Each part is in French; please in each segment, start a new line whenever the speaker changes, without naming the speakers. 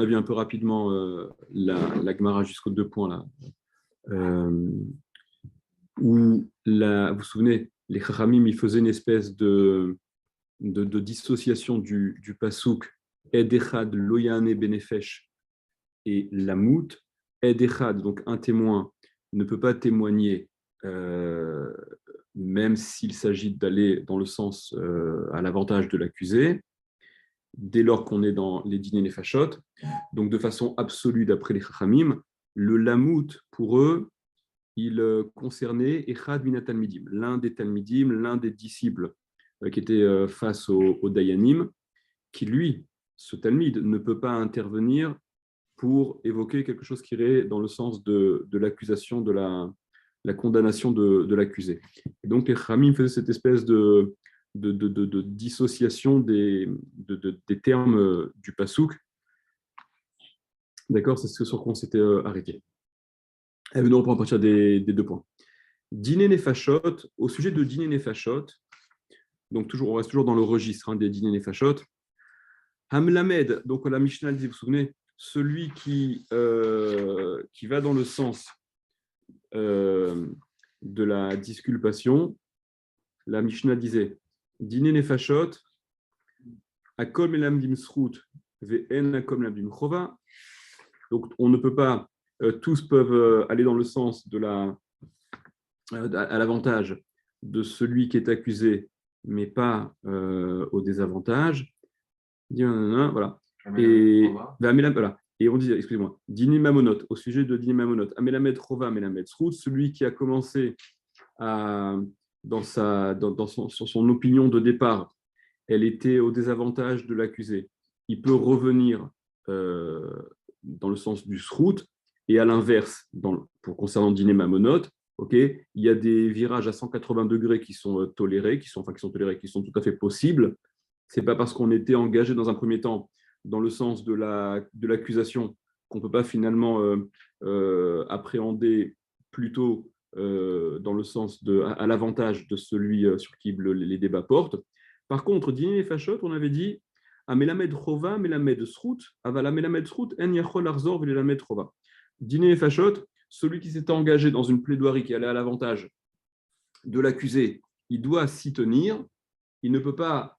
On a vu un peu rapidement la Gemara jusqu'aux 2 points là, où vous vous souvenez, les Chachamim ils faisaient une espèce de dissociation du pasuk Ed Echad Loyane Benefesh et Lamout. Ed Echad, donc un témoin, ne peut pas témoigner, même s'il s'agit d'aller dans le sens à l'avantage de l'accusé, dès lors qu'on est dans les dîners Nefashot. Donc, de façon absolue, d'après les Chachamim, le Lamout, pour eux, il concernait Echad Mina Talmidim, l'un des Talmidim, l'un des disciples qui était face au Dayanim, qui, lui, ce Talmid, ne peut pas intervenir pour évoquer quelque chose qui irait dans le sens de l'accusation, de la condamnation de l'accusé. Et donc, les Chachamim faisaient cette espèce de dissociation des termes du Passouk. D'accord, c'est ce sur quoi on s'était arrêté. Et maintenant, on peut partir des 2 points. Dîner Nefashot, au sujet de Dîner Nefashot, donc on reste toujours dans le registre des Dîner Nefashot. Hamlamed, donc la Mishnah dit, vous vous souvenez, celui qui va dans le sens de la disculpation, la Mishnah disait Dîner Nefashot, Akol Melam Dimsrout, Ve'en Akol Melam Dimchova. Donc on ne peut pas, tous peuvent aller dans le sens à l'avantage de celui qui est accusé, mais pas au désavantage. Voilà. Et on dit, excusez-moi, Dini Mamonot, au sujet de Dini Mamonot, Amelamed Chova, Melamed Srout, celui qui a commencé sur son opinion de départ, elle était au désavantage de l'accusé. Il peut revenir dans le sens du Srout, et à l'inverse, concernant Dîner Mamonot, il y a des virages à 180 degrés qui sont tolérés, qui sont tout à fait possibles. Ce n'est pas parce qu'on était engagé dans un premier temps dans le sens de l'accusation qu'on ne peut pas finalement appréhender plutôt dans le sens à l'avantage de celui sur qui les débats portent. Par contre, Dîner et Fachot, on avait dit Amelamed Chova, Melamed Srout, Avala Melamed Srout, En Yachol Arzor, Melamed Chova. Dîner et Fachot, celui qui s'était engagé dans une plaidoirie qui allait à l'avantage de l'accusé, il doit s'y tenir. Il ne peut pas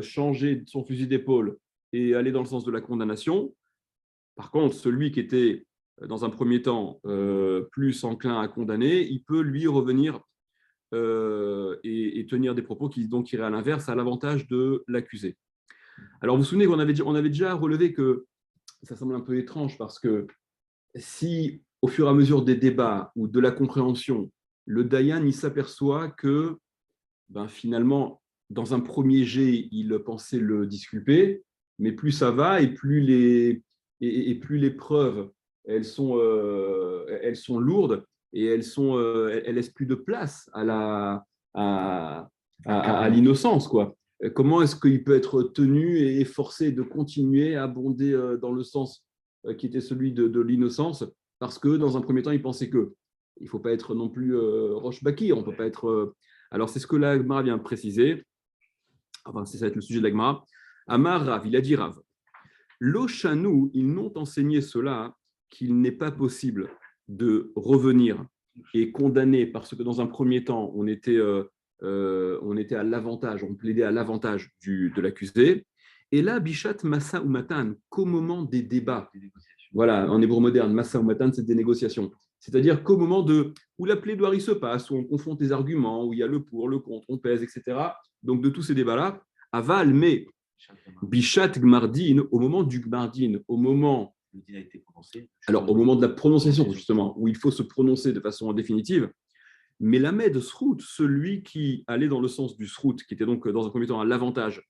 changer son fusil d'épaule et aller dans le sens de la condamnation. Par contre, celui qui était, dans un premier temps, plus enclin à condamner, il peut lui revenir et tenir des propos qui donc iraient à l'inverse, à l'avantage de l'accusé. Alors, vous vous souvenez qu'on avait déjà relevé que ça semble un peu étrange parce que si, au fur et à mesure des débats ou de la compréhension, le Dayan il s'aperçoit que finalement, dans un premier jet, il pensait le disculper, mais plus ça va et plus les preuves elles sont lourdes et elles laissent plus de place à l'innocence, quoi. Comment est-ce qu'il peut être tenu et forcé de continuer à abonder dans le sens qui était celui de l'innocence, parce que dans un premier temps, il pensait que il ne faut pas être non plus Roche Bakir, on ne peut pas être. Alors, c'est ce que la Gemara vient préciser. Enfin, ça va être le sujet de la Gemara. Amar Rav, il a dit Rav. L'Ochanou, ils n'ont enseigné cela qu'il n'est pas possible de revenir et condamner parce que dans un premier temps, on était à l'avantage, on plaidait à l'avantage de l'accusé. Et là, Bishat Massa ou Matan, qu'au moment des débats, voilà, en hébreu moderne, Massa ou Matan, c'est des négociations. C'est-à-dire qu'au moment où la plaidoirie se passe, où on confronte les arguments, où il y a le pour, le contre, on pèse, etc. Donc, de tous ces débats-là, Aval, mais Bishat Gmardin, au moment du Gmardin, au moment de la prononciation, justement, où il faut se prononcer de façon définitive, mais Lamed Srout, celui qui allait dans le sens du Srout, qui était donc dans un premier temps à l'avantage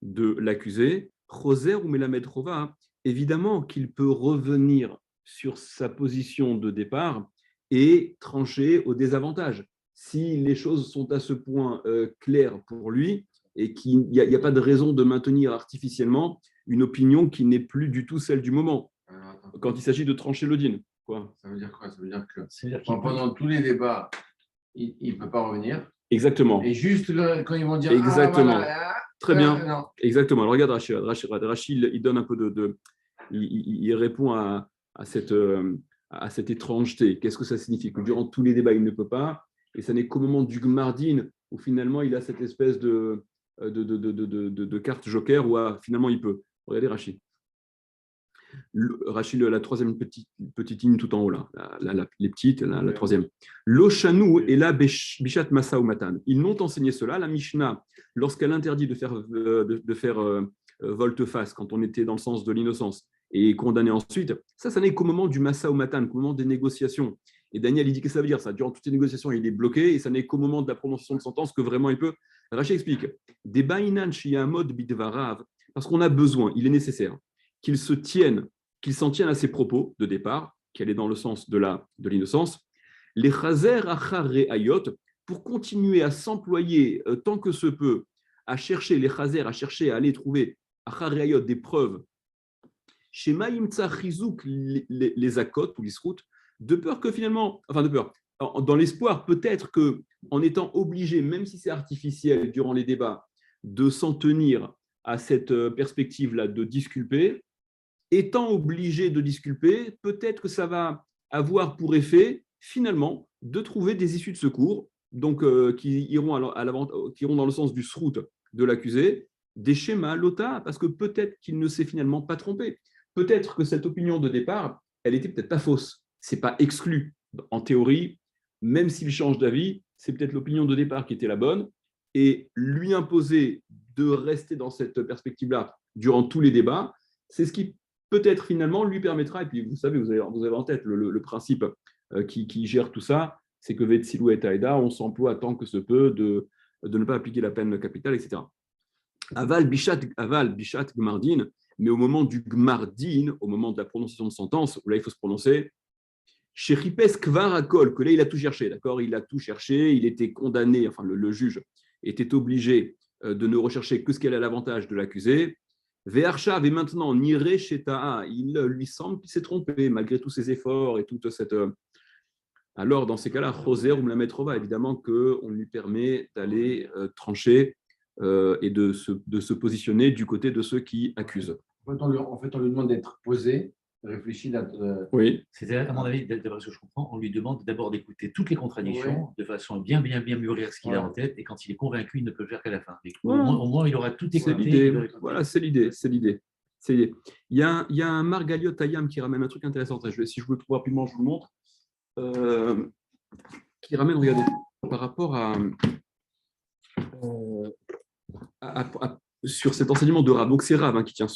de l'accusé, Choser ou Melamed Chova, évidemment qu'il peut revenir sur sa position de départ et trancher au désavantage. Si les choses sont à ce point claires pour lui et qu'il n'y a pas de raison de maintenir artificiellement une opinion qui n'est plus du tout celle du moment, quand il s'agit de trancher le din. Quoi.
Ça veut dire quoi? Ça veut dire que pendant tous les débats, il ne peut pas revenir.
Exactement.
Et juste quand ils vont dire
exactement.
Voilà,
très bien. Exactement. Alors regarde Rachid, il donne un peu il répond à cette étrangeté. Qu'est-ce que ça signifie? Que durant tous les débats, il ne peut pas, et ça n'est qu'au moment du Gmardin où finalement il a cette espèce de carte joker où finalement il peut. Regardez Rachid. Rachid, la troisième petite ligne tout en haut, là, les petites, la troisième. L'Ochanou et la Bishat Masa ou Matan. Ils n'ont enseigné cela. La Mishnah, lorsqu'elle interdit de faire volte-face quand on était dans le sens de l'innocence et condamné ensuite, ça n'est qu'au moment du Masa ou Matan, qu'au moment des négociations. Et Daniel, il dit que ça veut dire ça. Durant toutes les négociations, il est bloqué et ça n'est qu'au moment de la prononciation de sentence que vraiment il peut. Rachid explique des Ba'inan Shiyamod Bidvarav, parce qu'on a besoin, il est nécessaire qu'il s'en tienne à ses propos de départ, qu'elle est dans le sens de l'innocence, les chazer achar ayot, pour continuer à s'employer tant que se peut à chercher les chazer, à chercher à aller trouver achar ayot des preuves, chez Maïmtsa Chizouk les akot ou l'isrout, de peur que finalement, enfin de peur, dans l'espoir peut-être que en étant obligé, même si c'est artificiel durant les débats, de s'en tenir à cette perspective-là de disculper, étant obligé de disculper, peut-être que ça va avoir pour effet, finalement, de trouver des issues de secours, donc qui iront dans le sens du srout de l'accusé, des schémas lota, parce que peut-être qu'il ne s'est finalement pas trompé. Peut-être que cette opinion de départ, elle était peut-être pas fausse. C'est pas exclu. En théorie, même s'il change d'avis, c'est peut-être l'opinion de départ qui était la bonne, et lui imposer de rester dans cette perspective-là durant tous les débats, c'est ce qui peut-être finalement lui permettra, et puis vous savez, vous avez en tête le principe qui gère tout ça, c'est que Vetsilou et Taïda, on s'emploie tant que se peut de ne pas appliquer la peine capitale, etc. Aval, Bishat, Gmardin, mais au moment du Gmardin, au moment de la prononciation de sentence, où là il faut se prononcer, chez Ripes Kvarakol, que là il a tout cherché, d'accord? Il a tout cherché, il était condamné, enfin le juge était obligé de ne rechercher que ce qu'elle a l'avantage de l'accusé. Ve'arshav, et maintenant, Niré Sheta'a, il lui semble qu'il s'est trompé, malgré tous ses efforts et toute cette. Alors, dans ces cas-là, Choser ou Mlametrova, évidemment qu'on lui permet d'aller trancher et de se positionner du côté de ceux qui accusent.
En fait, on lui demande d'être posé, réfléchi.
Oui.
C'est à mon avis, d'après ce que je comprends, on lui demande d'abord d'écouter toutes les contradictions de façon à bien mûrir ce qu'il a en tête, et quand il est convaincu, il ne peut le faire qu'à la fin. Au moins, il aura tout écouté.
Voilà, c'est l'idée. Il y a un Margaliot Ayam qui ramène un truc intéressant. Si je vous le trouve rapidement, je vous le montre. Qui ramène, regardez, par rapport sur cet enseignement de Rav. Donc c'est Rav qui a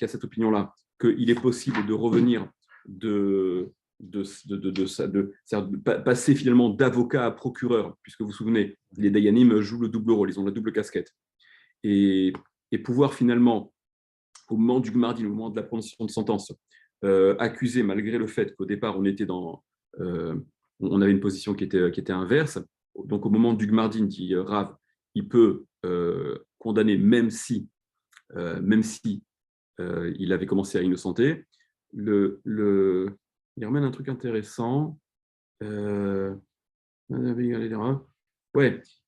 cette opinion-là, qu'il est possible de revenir de passer finalement d'avocat à procureur, puisque vous vous souvenez, les Dayanim jouent le double rôle, ils ont la double casquette. Et pouvoir finalement, au moment du Gmardin, au moment de la prononciation de sentence, accuser, malgré le fait qu'au départ on était on avait une position qui était inverse. Donc au moment du Gmardin, dit Rav, il peut condamner même si il avait commencé à innocenter. Il ramène un truc intéressant. Ouais,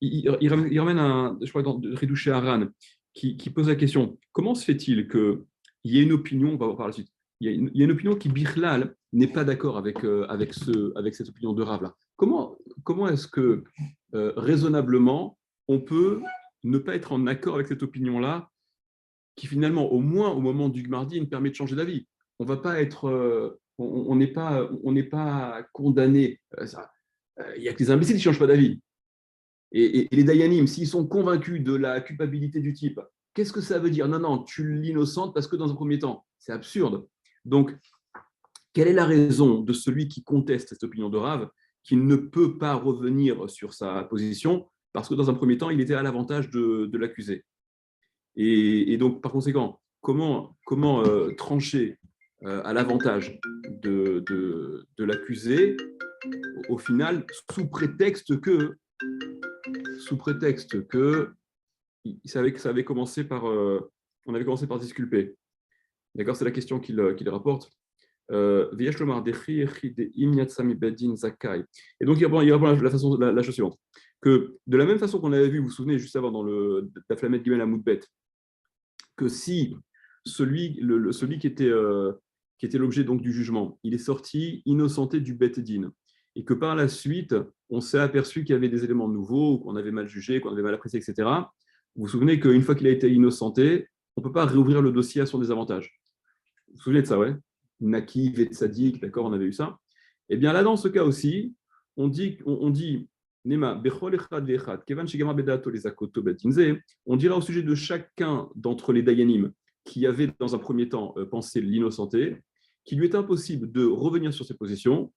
il ramène je crois, dans Ridouché Aran, qui pose la question, comment se fait-il qu'il y ait une opinion, on va voir par la suite, il y a une opinion qui, Birlal, n'est pas d'accord avec cette opinion de Rav là. Comment est-ce que, raisonnablement, on peut ne pas être en accord avec cette opinion-là, qui finalement, au moins au moment du Gmardin, permet de changer d'avis? On va pas être, on n'est pas condamné. Il n'y a que les imbéciles qui ne changent pas d'avis. Et les Dayanim, s'ils sont convaincus de la culpabilité du type, qu'est-ce que ça veut dire? Non, tu l'innocentes parce que dans un premier temps, c'est absurde. Donc, quelle est la raison de celui qui conteste cette opinion de Rav, qui ne peut pas revenir sur sa position parce que dans un premier temps, il était à l'avantage de l'accusé? Et donc, par conséquent, comment trancher à l'avantage de l'accusé, au final, sous prétexte que ça avait commencé par on avait commencé par disculper. D'accord, c'est la question qu'il rapporte. Et donc il reprend la chose suivante, que de la même façon qu'on avait vu, vous vous souvenez juste avant dans la Flamet Gimel Amoudbet, que si celui qui était l'objet donc du jugement, il est sorti innocenté du Bet Din, et que par la suite, on s'est aperçu qu'il y avait des éléments nouveaux, qu'on avait mal jugé, qu'on avait mal apprécié, etc. Vous vous souvenez qu'une fois qu'il a été innocenté, on ne peut pas réouvrir le dossier à son désavantage. Vous vous souvenez de ça, ouais? Nakiv et Tzadik, d'accord, on avait eu ça. Eh bien là, dans ce cas aussi, on dit Nema, Bechol Echad Vechad, Kevan Shigama Bedato les Akoto Betinze, on dira au sujet de chacun d'entre les Dayanim qui avait dans un premier temps pensé l'innocenté, qu'il lui est impossible de revenir sur ses positions,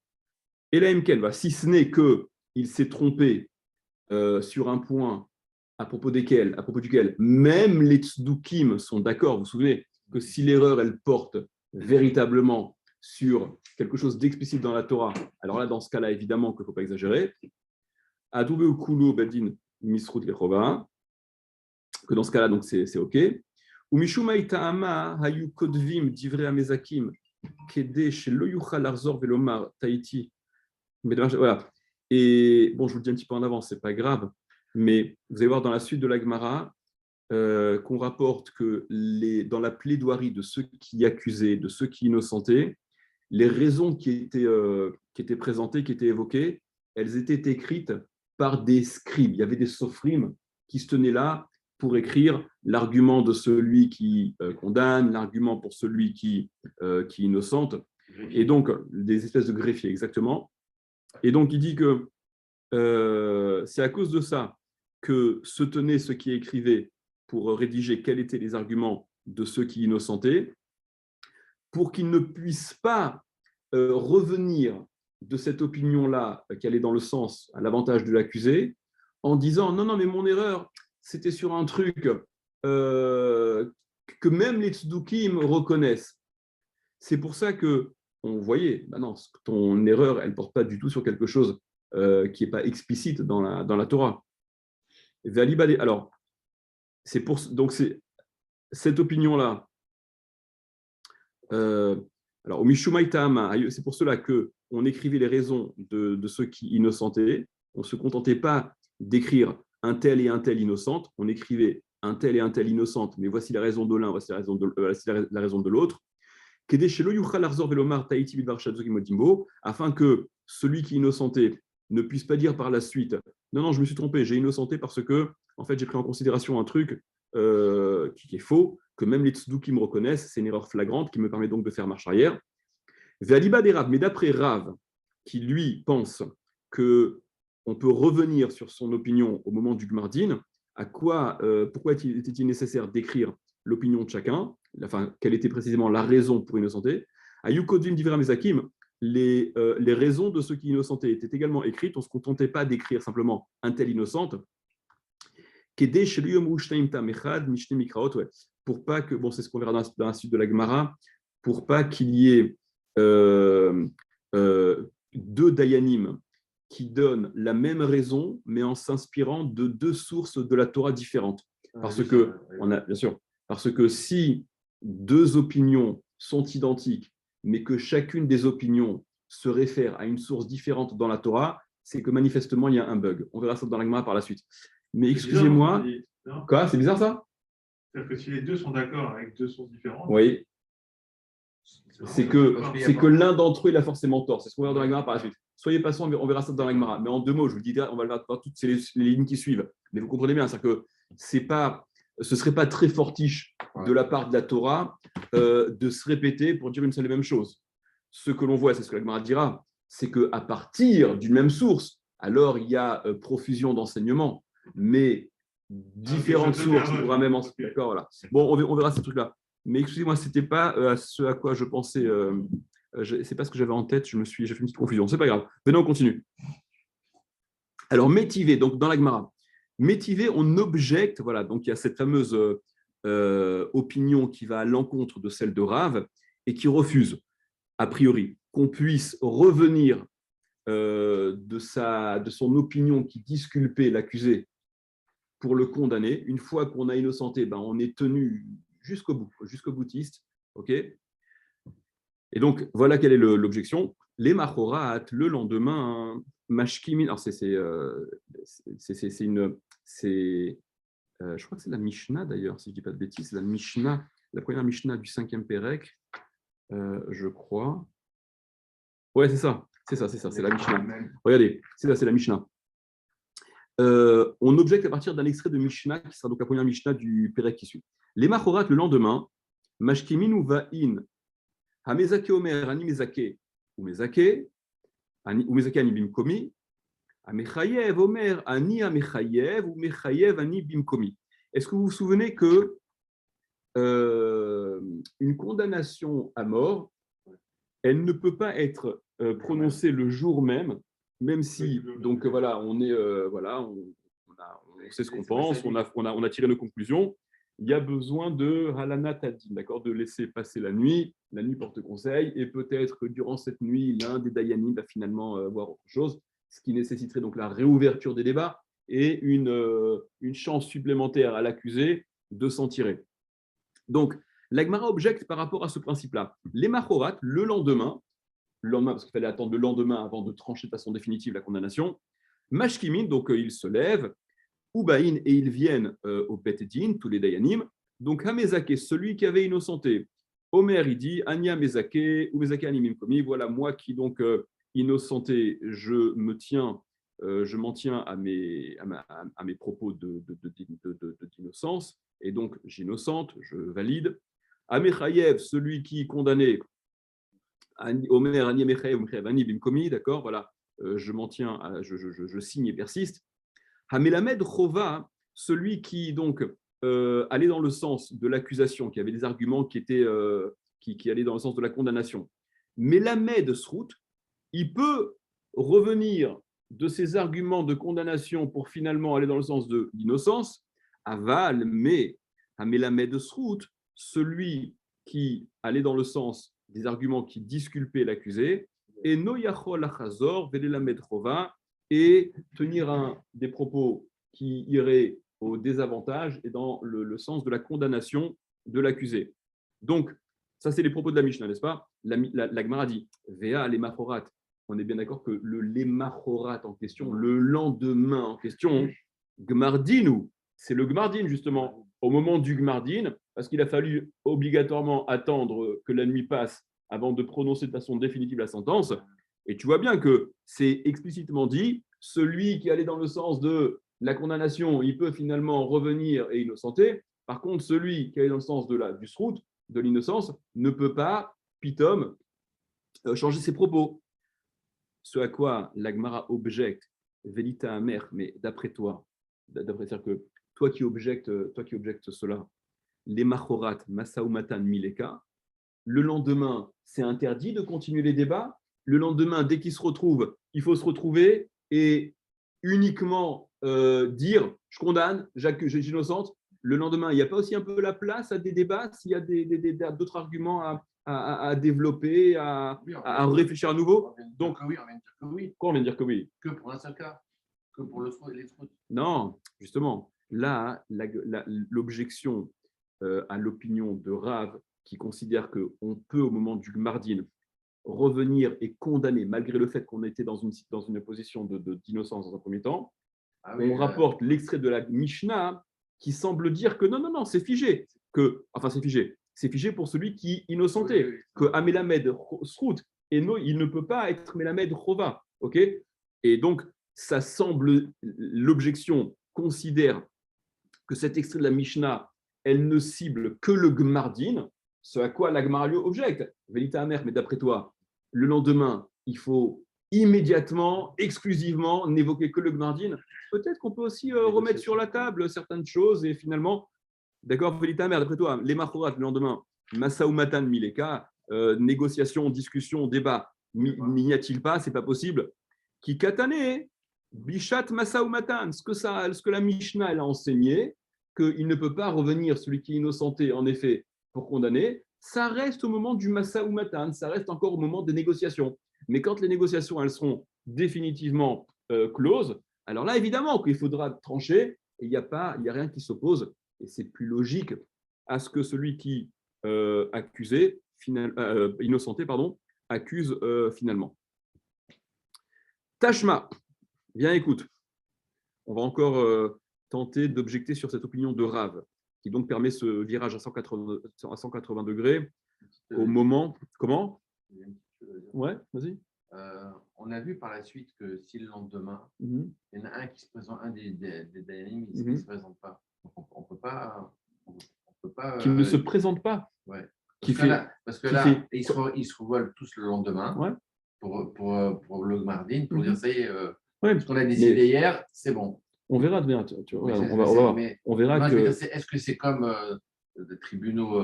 et la Mken, si ce n'est qu'il s'est trompé sur un point à propos duquel même les Tzdukim sont d'accord, vous vous souvenez que si l'erreur, elle porte véritablement sur quelque chose d'explicite dans la Torah, alors là, dans ce cas-là, évidemment qu'il ne faut pas exagérer, Adoube ou Kulu Bedin Misrut Lechova, que dans ce cas-là, donc c'est OK. Ou Mishuma Ita'ama Hayu Kodvim Divrei Amezakim Kede Shelo Yuchal Arzor Velomar Tahiti. Voilà. Et bon, je vous le dis un petit peu en avance, c'est pas grave, mais vous allez voir dans la suite de la Gemara qu'on rapporte que dans la plaidoirie de ceux qui accusaient, de ceux qui innocentaient, les raisons qui étaient présentées, qui étaient évoquées, elles étaient écrites par des scribes. Il y avait des sophrim qui se tenaient là pour écrire l'argument de celui qui condamne, l'argument pour celui qui innocente, et donc des espèces de greffiers, exactement. Et donc, il dit que c'est à cause de ça que se tenaient ceux qui écrivaient pour rédiger quels étaient les arguments de ceux qui innocentaient, pour qu'ils ne puissent pas revenir de cette opinion-là qui allait dans le sens, à l'avantage de l'accusé, en disant « Non, mais mon erreur, c'était sur un truc que même les tzdukim reconnaissent. » C'est pour ça que on voyait, non, ton erreur, elle ne porte pas du tout sur quelque chose qui n'est pas explicite dans la Torah. Alors, donc c'est cette opinion-là. Alors, au Mishumai Ta'ama, c'est pour cela qu'on écrivait les raisons de ceux qui innocentaient. On ne se contentait pas d'écrire un tel et un tel innocente, on écrivait un tel et un tel innocente, mais voici la raison de l'un, voici la raison de l'autre. Afin que celui qui innocentait ne puisse pas dire par la suite non, je me suis trompé, j'ai innocenté parce que en fait, j'ai pris en considération un truc qui est faux, que même les tzdukim me reconnaissent, c'est une erreur flagrante qui me permet donc de faire marche arrière. Mais d'après Rav, qui lui pense qu'on peut revenir sur son opinion au moment du Gmardin, pourquoi était-il nécessaire d'écrire l'opinion de chacun, quelle était précisément la raison pour innocenter. À Yukodim Divra Mezakim, les raisons de ceux qui innocentaient étaient également écrites. On ne se contentait pas d'écrire simplement un tel innocente. Pour pas que, bon, c'est ce qu'on verra dans la suite de la Gemara, pour pas qu'il y ait deux dayanim qui donnent la même raison, mais en s'inspirant de deux sources de la Torah différentes. Parce que si deux opinions sont identiques, mais que chacune des opinions se réfère à une source différente dans la Torah, c'est que manifestement, il y a un bug. On verra ça dans la Gemara par la suite. Mais excusez-moi. Quoi? C'est bizarre ça?
C'est-à-dire que si les deux sont d'accord avec deux sources différentes,
oui. C'est que l'un d'entre eux, il a forcément tort. C'est ce qu'on verra dans la Gemara par la suite. Soyez patients, on verra ça dans la Gemara. Mais en deux mots, je vous le dis, on va le voir toutes les lignes qui suivent. Mais vous comprenez bien, c'est-à-dire que ce ne serait pas très fortiche de la part de la Torah de se répéter pour dire une seule et même chose. Ce que l'on voit, c'est ce que la Gemara dira, c'est qu'à partir d'une même source, alors il y a profusion d'enseignements, mais différentes sources, on pourra même en... D'accord, voilà. Bon, on verra ces trucs-là. Mais excusez-moi, ce n'était pas ce à quoi je pensais. Ce n'est pas ce que j'avais en tête. J'ai fait une petite confusion. Ce n'est pas grave. Venez, on continue. Alors, métivé, donc dans la Gemara. Métivé, on objecte. Voilà, donc il y a cette fameuse opinion qui va à l'encontre de celle de Rav et qui refuse, a priori, qu'on puisse revenir de son opinion qui disculpait l'accusé pour le condamner. Une fois qu'on a innocenté, on est tenu jusqu'au bout, jusqu'au boutiste. OK. Et donc, voilà quelle est l'objection. Les machorat, le lendemain, mashkimin. Alors, je crois que c'est la Mishnah d'ailleurs, si je ne dis pas de bêtises, c'est la Mishnah la première Mishnah du 5e Pérec, je crois. Ouais, c'est ça, c'est la Mishnah. Regardez, c'est la Mishnah. On objecte à partir d'un extrait de Mishnah, qui sera donc la première Mishnah du Pérec qui suit. Les Machorat, le lendemain, Mashkimin ou Va'in, Hamezake Omer, Ani Mezake, ou Mezake Ani Bimkomi, Amechayev Omer, Ani Amechayev, ou Mechayev Ani Bimkomi. Est-ce que vous vous souvenez que une condamnation à mort, elle ne peut pas être prononcée le jour même, même si, donc voilà, on sait ce qu'on pense, on a tiré nos conclusions. Il y a besoin de halana tadin, d'accord, de laisser passer la nuit porte conseil, et peut-être que durant cette nuit, l'un des dayanim va finalement voir autre chose, ce qui nécessiterait donc la réouverture des débats et une chance supplémentaire à l'accusé de s'en tirer. Donc, l'Agmara objecte par rapport à ce principe-là. Les Machorat, le lendemain, parce qu'il fallait attendre le lendemain avant de trancher de façon définitive la condamnation, Mashkimin, donc ils se lèvent, Ubaïn, et ils viennent au Bet Din, tous les Dayanim. Donc, Hamezake, celui qui avait innocenté, Omer, il dit, Anya Mezake, ou Mezake Animim Komi, voilà, moi qui donc innocenté, je m'en tiens à mes propos d'innocence, et donc j'innocente, je valide. Amechayev, celui qui condamné, Omer, Ani Amechayev, Ani Bimkomi, d'accord, voilà, je m'en tiens, je signe et persiste. Hamelamed Chova, celui qui donc allait dans le sens de l'accusation, qui avait des arguments qui allaient dans le sens de la condamnation. Melamed Srout, il peut revenir de ces arguments de condamnation pour finalement aller dans le sens de l'innocence. Aval, mais Hamelamed Srout, celui qui allait dans le sens des arguments qui disculpaient l'accusé, et Noyachol Achazor, Velelamed Chova, et tenir des propos qui iraient au désavantage et dans le sens de la condamnation de l'accusé. Donc, ça, c'est les propos de la Mishnah, n'est-ce pas? La Gemara dit, Vea les Machorat. On est bien d'accord que les Machorat en question, le lendemain en question, Gmardinu, c'est le Gmardin, justement, au moment du Gmardin, parce qu'il a fallu obligatoirement attendre que la nuit passe avant de prononcer de façon définitive la sentence. Et tu vois bien que c'est explicitement dit, celui qui allait dans le sens de la condamnation, il peut finalement revenir et innocenter. Par contre, celui qui allait dans le sens du srout, de l'innocence, ne peut pas, pitom, changer ses propos. Ce à quoi l'Agmara objecte, Velita Amer, mais d'après toi, c'est-à-dire que toi qui objectes cela, les Machorat, Masaoumatan, Mileka, le lendemain, c'est interdit de continuer les débats. Le lendemain, dès qu'ils se retrouvent, il faut se retrouver et uniquement dire « je condamne, j'innocente ». Le lendemain, il n'y a pas aussi un peu la place à des débats s'il y a d'autres arguments à développer, à réfléchir à nouveau. Donc,
on vient de dire que oui.
Quoi, on vient de dire que oui?
Que pour un seul cas. Que pour les fraudes.
Non, justement, là, l'objection à l'opinion de Rav, qui considère qu'on peut, au moment du Gmardin, revenir et condamner, malgré le fait qu'on était dans une position d'innocence dans un premier temps, on rapporte l'extrait de la Mishnah qui semble dire que non, c'est figé. C'est figé pour celui qui innocentait, que Amelamed Srout, et non, il ne peut pas être Melamed Chova. Okay, et donc, ça semble, l'objection considère que cet extrait de la Mishnah, elle ne cible que le Gmardin, ce à quoi la Gemara objecte. Velita Amer, mais d'après toi, le lendemain, il faut immédiatement, exclusivement, n'évoquer que le Gmardin. Peut-être qu'on peut aussi remettre sur la table certaines choses et finalement, d'accord, Velita Amer, d'après toi, les Machorat, le lendemain, Massa ou Matan, Mileka, négociation, discussion, débat, n'y a-t-il pas, c'est pas possible. Qui katane, Bishat Massa ou Matan, ce que la Mishnah elle a enseigné, qu'il ne peut pas revenir, celui qui est innocenté, en effet, pour condamner, ça reste au moment du Massa ou Matan, ça reste encore au moment des négociations. Mais quand les négociations elles seront définitivement closes, alors là, évidemment qu'il faudra trancher, et il n'y a rien qui s'oppose, et c'est plus logique à ce que celui qui innocenté, accuse finalement. Tashma, viens écoute, on va encore tenter d'objecter sur cette opinion de Rav, qui donc permet ce virage à 180 degrés au moment. Comment? Ouais, vas-y.
On a vu par la suite que si le lendemain,
Mhm.
il y en a un qui se présente, un des Dayanim, il
Mhm.
ne se présente pas. Donc on peut pas.
Qui ne se présente pas.
Ouais.
Qui
Parce que
fait.
là,
qui fait-
ils se revoilent tous le lendemain
Ouais.
pour le Mardin, pour
Mhm.
dire ça y est,
Ouais,
ce qu'on a décidé
mais
hier, c'est bon.
on verra demain.
Mais
On
c'est-
va
c'est-
voir.
mais-
On verra
Moi, je veux
que.
dire, est-ce que c'est comme des tribunaux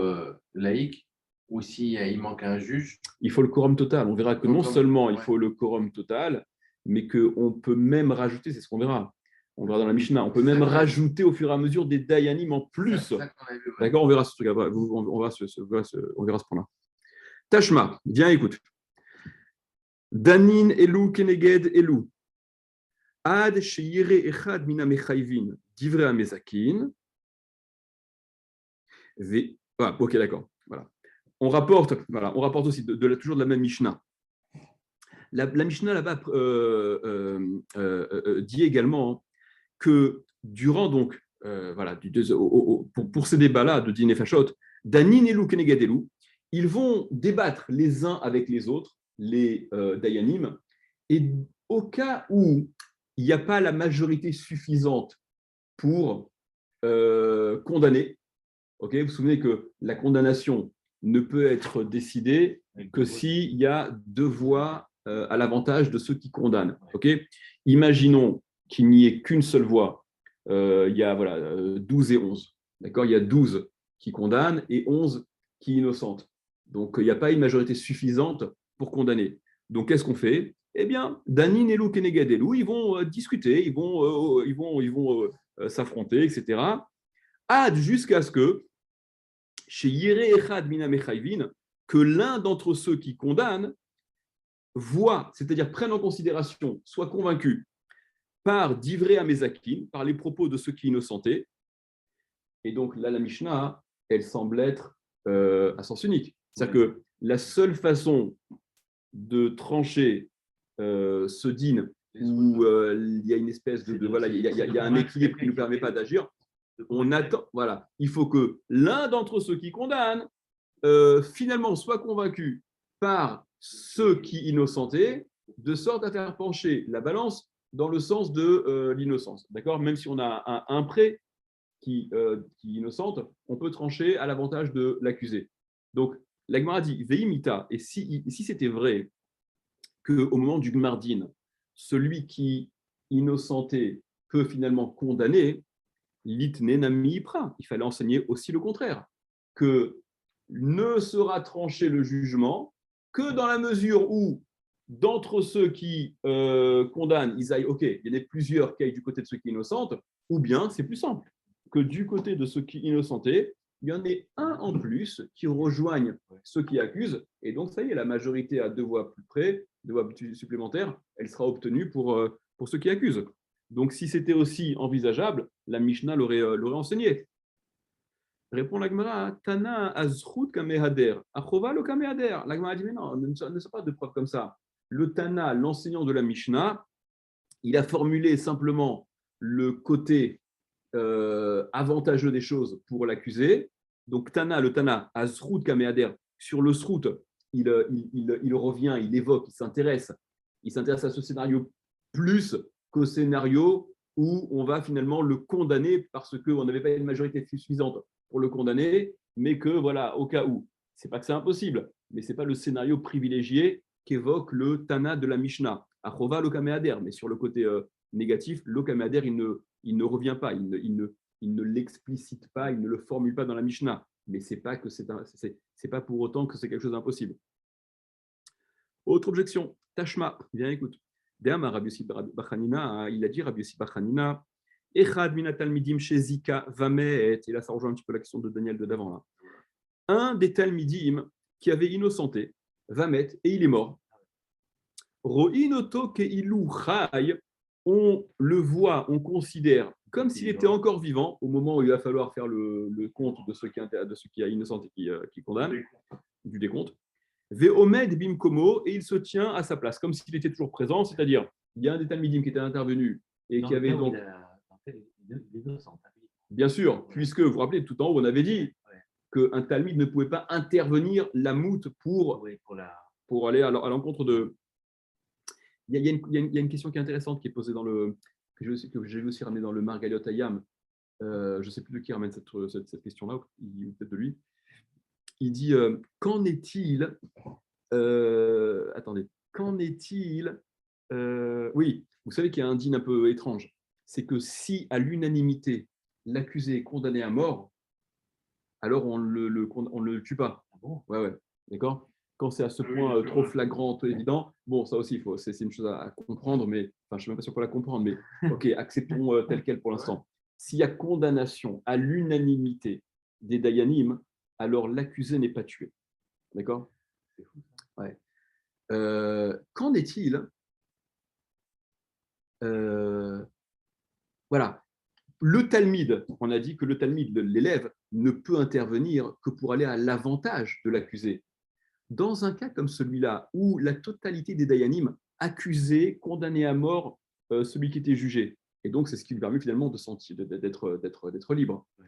laïques ou il manque un juge?
Il faut le quorum total. On verra que
Donc,
non seulement il
ouais.
faut le quorum total, mais qu'on peut même rajouter, c'est ce qu'on verra. On verra dans la Mishnah, on peut même rajouter au fur et à mesure des dayanim en plus.
C'est ça qu'on a vu, ouais.
D'accord, on verra ce truc. On verra ce point-là. Tashma, viens, écoute. Danin Elou Keneged Elou. Ad Sheyire Echad Mina Mechayvin, Divrei Amezakin. Ah, ok, d'accord. Voilà. On rapporte aussi toujours de la même Mishnah. La Mishnah là-bas dit également que durant donc pour ces débats-là de Din et Fashot, Danin Elou Keneged Elou, ils vont débattre les uns avec les autres, les Dayanim, et au cas où il n'y a pas la majorité suffisante pour condamner, okay, vous vous souvenez que la condamnation ne peut être décidée que s'il y a 2 voix à l'avantage de ceux qui condamnent. Okay, imaginons qu'il n'y ait qu'une seule voix. Il y a 12 et 11. D'accord, il y a 12 qui condamnent et 11 qui innocentent. Donc, il n'y a pas une majorité suffisante pour condamner. Donc, qu'est-ce qu'on fait? Eh bien, Danin Elou Keneged Elou, ils vont discuter, ils vont s'affronter, etc. Jusqu'à ce que, chez Yere Echad Mina Mechayvin, que l'un d'entre ceux qui condamnent voit, c'est-à-dire prenne en considération, soit convaincu par Divrei Amezakin, par les propos de ceux qui innocentaient. Et donc là, la Mishnah, elle semble être à sens unique. C'est-à-dire que la seule façon de trancher ce din où il y a une espèce de voilà, il y a un équilibre qui ne nous permet pas d'agir, on attend, voilà, il faut que l'un d'entre ceux qui condamnent finalement soit convaincu par ceux qui innocentaient, de sorte à faire pencher la balance dans le sens de l'innocence. D'accord? Même si on a un prêt qui innocente, on peut trancher à l'avantage de l'accusé. Donc, la Gemara dit Veimita, et si c'était vrai qu'au moment du Gmardin, celui qui innocentait peut finalement condamner, l'itne nami ipra. Il fallait enseigner aussi le contraire, que ne sera tranché le jugement que dans la mesure où, d'entre ceux qui condamnent, ils aillent, ok, il y en a plusieurs qui aillent du côté de ceux qui innocentent, ou bien, c'est plus simple, que du côté de ceux qui innocentaient, il y en ait un en plus qui rejoigne ceux qui accusent, et donc ça y est, la majorité à 2 voix plus près, 2 voix supplémentaires, elle sera obtenue pour ceux qui accusent. Donc si c'était aussi envisageable, la Mishnah l'aurait enseigné. Répond la Gemara, Tana azchut kamehader, achova lo kamehader. La Gemara dit, mais non, ne sont pas de preuves comme ça. Le Tana, l'enseignant de la Mishnah, il a formulé simplement le côté avantageux des choses pour l'accusé. Donc le Tana, azchut kamehader, sur le srout, il revient, il évoque, il s'intéresse à ce scénario plus qu'au scénario où on va finalement le condamner parce qu'on n'avait pas une majorité suffisante pour le condamner, mais que voilà, au cas où. C'est pas que c'est impossible, mais c'est pas le scénario privilégié qu'évoque le Tana de la Mishnah. Achova lo kamehader, mais sur le côté négatif, lo kamehader, il ne revient pas, il ne l'explicite pas, il ne le formule pas dans la Mishnah. Mais c'est pas pas pour autant que c'est quelque chose d'impossible. Autre objection, Tashma, viens écoute. Deama Rabbi Yossi Bachanina, il a dit Rabbi Yossi Bachanina, Echad minatalmidim shezika vamet, et là ça rejoint un petit peu la question de Daniel de d'avant là. Un des talmidim qui avait innocenté, vamet, et il est mort. Ro'inoto keilu chai, on le voit, on considère comme s'il était encore vivant au moment où il va falloir faire le compte de ceux qui a innocenté et qui condamne, du décompte. Ve'omed bimkomo, et il se tient à sa place, comme s'il était toujours présent, c'est-à-dire, il y a un des talmidim qui était intervenu et qui avait donc. Bien sûr, puisque vous vous rappelez, tout en haut, on avait dit qu'un talmide ne pouvait pas intervenir la moute pour aller à l'encontre de. Il y a une question qui est intéressante qui est posée que j'ai aussi ramenée dans le Margaliot Hayam. Je ne sais plus de qui ramène cette question-là, ou peut-être de lui. Il dit qu'en est-il attendez, qu'en est-il oui, vous savez qu'il y a un dîne un peu étrange. C'est que si, à l'unanimité, l'accusé est condamné à mort, alors on ne le tue pas.
Ah bon?
Ouais, d'accord. Quand c'est à ce point trop flagrant, trop évident, bon, ça aussi, c'est une chose à comprendre, mais enfin, je ne suis même pas sûr qu'on la comprendre, mais ok, acceptons tel quel pour l'instant. S'il y a condamnation à l'unanimité des Dayanim, alors l'accusé n'est pas tué. D'accord?
C'est fou.
Ouais. Qu'en est-il voilà. Le talmide, on a dit que le talmide, l'élève, ne peut intervenir que pour aller à l'avantage de l'accusé. Dans un cas comme celui-là, où la totalité des dayanim accusaient, condamnaient à mort celui qui était jugé, et donc c'est ce qui lui permet finalement d'être libre.
Ouais.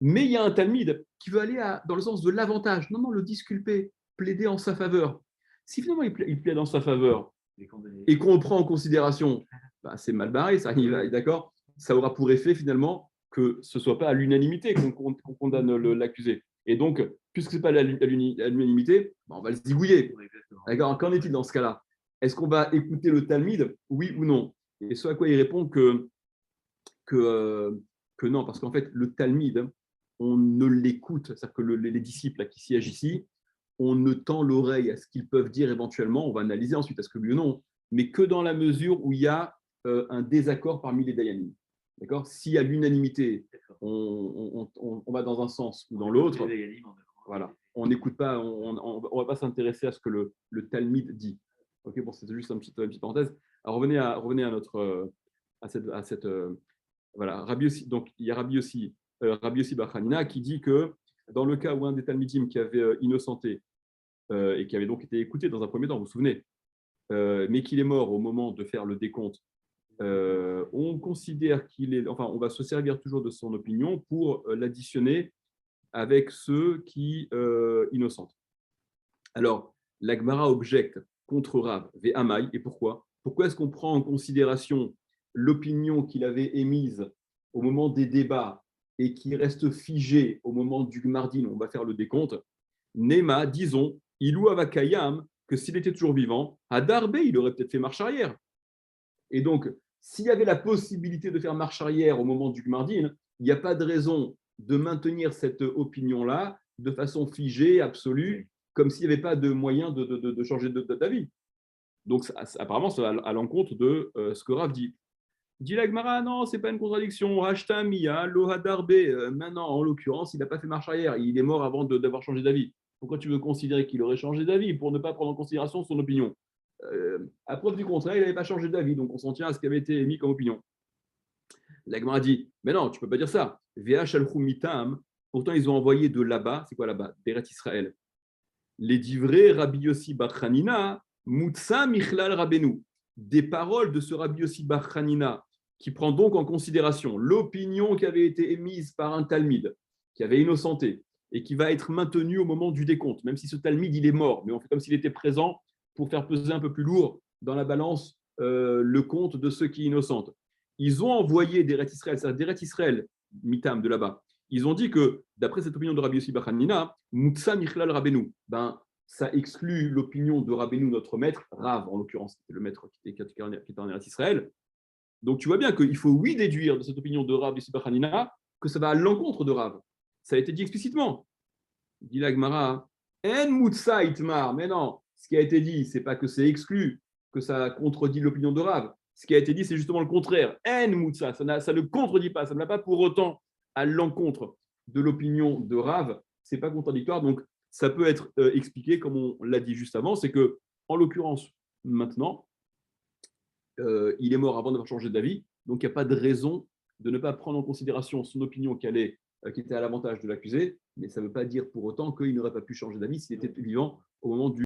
Mais il y a un talmide qui veut aller dans le sens de l'avantage. Non, le disculper, plaider en sa faveur. Si finalement il plaide en sa faveur et qu'on le prend en considération, c'est mal barré, ça, d'accord. Ça aura pour effet finalement que ce ne soit pas à l'unanimité qu'on condamne l'accusé. Et donc, puisque ce n'est pas à l'unanimité, on va le zigouiller. D'accord. Qu'en est-il dans ce cas-là? Est-ce qu'on va écouter le talmide, oui ou non? Et ce à quoi il répond que non, parce qu'en fait, le talmide, on ne l'écoute, c'est-à-dire que les disciples là, qui siègent ici, on ne tend l'oreille à ce qu'ils peuvent dire éventuellement, on va analyser ensuite, est-ce que oui ou non, mais que dans la mesure où il y a un désaccord parmi les dayanim. D'accord? Si à l'unanimité, on va dans un sens ou dans l'autre, voilà, on n'écoute pas, on ne va pas s'intéresser à ce que le talmide dit. Ok, bon, c'est juste une petite parenthèse. Alors, revenez à notre à cette voilà, donc il y a Rabbi Yossi Bar Hanina qui dit que dans le cas où un des talmidim qui avait innocenté et qui avait donc été écouté dans un premier temps, vous vous souvenez, mais qu'il est mort au moment de faire le décompte, on considère on va se servir toujours de son opinion pour l'additionner avec ceux qui innocentent. Alors, l'Agmara objecte contre Rav Ve'amai, et pourquoi? Pourquoi est-ce qu'on prend en considération l'opinion qu'il avait émise au moment des débats et qui reste figée au moment du Gmardin, on va faire le décompte? Nema, disons, Ilou Avakayam, que s'il était toujours vivant, à Darbe, il aurait peut-être fait marche arrière. Et donc, s'il y avait la possibilité de faire marche arrière au moment du Gmardin, il n'y a pas de raison de maintenir cette opinion-là de façon figée, absolue, comme s'il n'y avait pas de moyen de changer d'avis. Donc, apparemment, c'est à l'encontre de ce que Rav dit. Dit la Gemara, non, ce n'est pas une contradiction. Hashta miya lohadarbe. Maintenant, en l'occurrence, il n'a pas fait marche arrière. Il est mort avant d'avoir changé d'avis. Pourquoi tu veux considérer qu'il aurait changé d'avis pour ne pas prendre en considération son opinion? À preuve du contraire, il n'avait pas changé d'avis, donc on s'en tient à ce qui avait été émis comme opinion. La Gemara dit, mais non, tu ne peux pas dire ça. Mitam, pourtant ils ont envoyé de là-bas, c'est quoi là-bas? D'Eretz Israël. Les divrei Rabbi Yossi Bar Hanina, Mutsa Michlal Rabbeinu. Des paroles de ce Rabbi Yossi Bar Hanina, qui prend donc en considération l'opinion qui avait été émise par un talmide, qui avait innocenté, et qui va être maintenue au moment du décompte, même si ce talmide il est mort, mais on fait comme s'il était présent pour faire peser un peu plus lourd dans la balance le compte de ceux qui innocentent. Ils ont envoyé d'Eretz Israël, c'est-à-dire d'Eretz Israël, Mitam de là-bas. Ils ont dit que, d'après cette opinion de Rabbi Yossi Bar Hanina, Mutsa Michlal Rabbeinu, ça exclut l'opinion de Rabbeinu, notre maître, Rav en l'occurrence, c'était le maître qui était en Eretz Israël. Donc tu vois bien qu'il faut oui déduire de cette opinion de Rabbi Yossi Bar Hanina que ça va à l'encontre de Rav. Ça a été dit explicitement. Dit la Gemara, En Mutsa Itmar, mais non, ce qui a été dit, c'est pas que c'est exclu, que ça contredit l'opinion de Rav. Ce qui a été dit, c'est justement le contraire. En Mutsa, ça ne contredit pas, ça ne va pas pour autant à l'encontre de l'opinion de Rav. C'est pas contradictoire, donc ça peut être expliqué comme on l'a dit juste avant, c'est que, en l'occurrence, maintenant, il est mort avant d'avoir changé d'avis, donc il n'y a pas de raison de ne pas prendre en considération son opinion qui était à l'avantage de l'accusé, mais ça ne veut pas dire pour autant qu'il n'aurait pas pu changer d'avis s'il était vivant au moment du